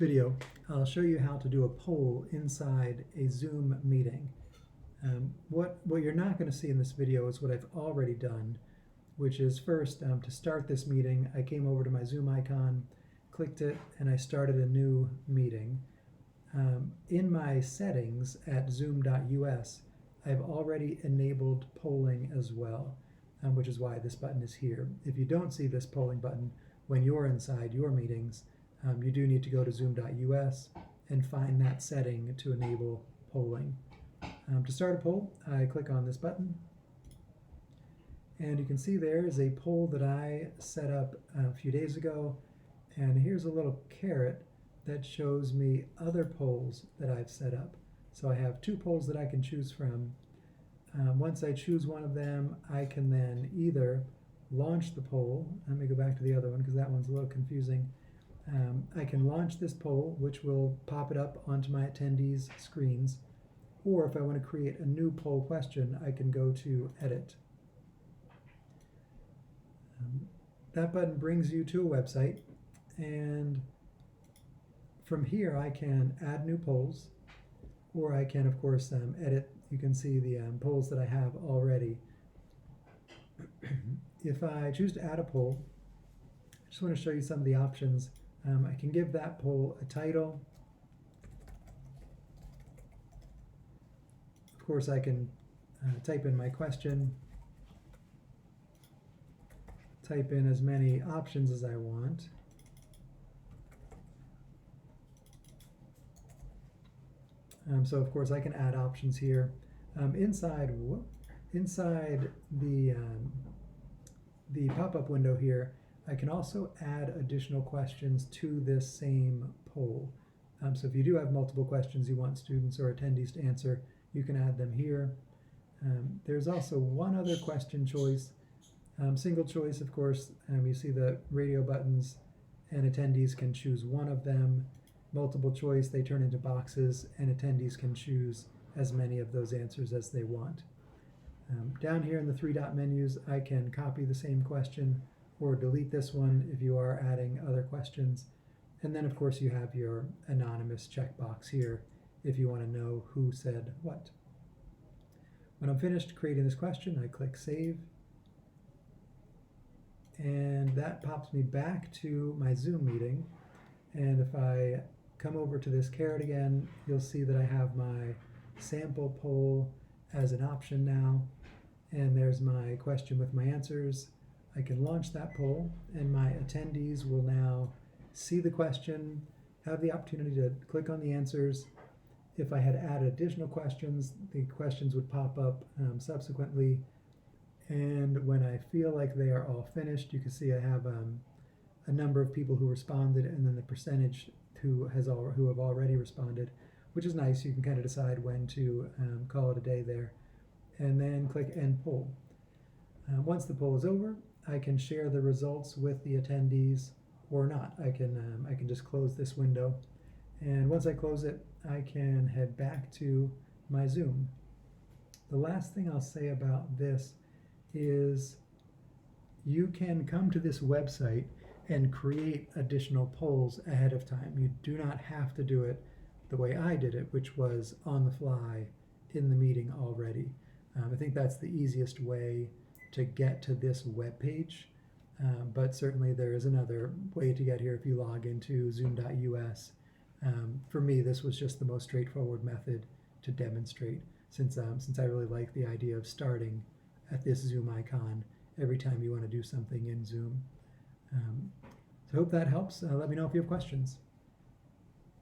video, I'll show you how to do a poll inside a Zoom meeting. What you're not going to see in this video is what I've already done, which is first, to start this meeting, I came over to my Zoom icon, clicked it, and I started a new meeting. In my settings at zoom.us, I've already enabled polling as well, which is why this button is here. If you don't see this polling button when you're inside your meetings, you do need to go to zoom.us and find that setting to enable polling. To start a poll, I click on this button, and you can see there is a poll that I set up a few days ago, and here's a little caret that shows me other polls that I've set up. So I have two polls that I can choose from. Once I choose one of them, I can then either launch the poll. Let me go back to the other one because that one's a little confusing. I can launch this poll, which will pop it up onto my attendees' screens, or if I want to create a new poll question, I can go to Edit. That button brings you to a website, and from here I can add new polls, or I can, of course, edit. You can see the polls that I have already. If I choose to add a poll, I just want to show you some of the options. I can give that poll a title. Of course, I can type in my question, type in as many options as I want. So of course I can add options here. Inside the pop-up window here, I can also add additional questions to this same poll. So if you do have multiple questions you want students or attendees to answer, you can add them here. There's also one other question choice. Single choice, of course, you see the radio buttons, and attendees can choose one of them. Multiple choice, they turn into boxes, and attendees can choose as many of those answers as they want. Down here in the three-dot menus, I can copy the same question or delete this one if you are adding other questions. And then, of course, you have your anonymous checkbox here if you want to know who said what. When I'm finished creating this question, I click Save. And that pops me back to my Zoom meeting. And if I come over to this caret again, you'll see that I have my sample poll as an option now. And there's my question with my answers. I can launch that poll, and my attendees will now see the question, have the opportunity to click on the answers. If I had added additional questions, the questions would pop up subsequently. And when I feel like they are all finished, you can see I have a number of people who responded, and then the percentage who have already responded, which is nice. You can kind of decide when to call it a day there, and then click End Poll. Once the poll is over, I can share the results with the attendees or not. I can just close this window, and once I close it, I can head back to my Zoom. The last thing I'll say about this is you can come to this website and create additional polls ahead of time. You do not have to do it the way I did it, which was on the fly in the meeting already. I think that's the easiest way to get to this web page, but certainly there is another way to get here if you log into zoom.us. For me, this was just the most straightforward method to demonstrate, since I really like the idea of starting at this Zoom icon every time you want to do something in Zoom. So I hope that helps. Let me know if you have questions.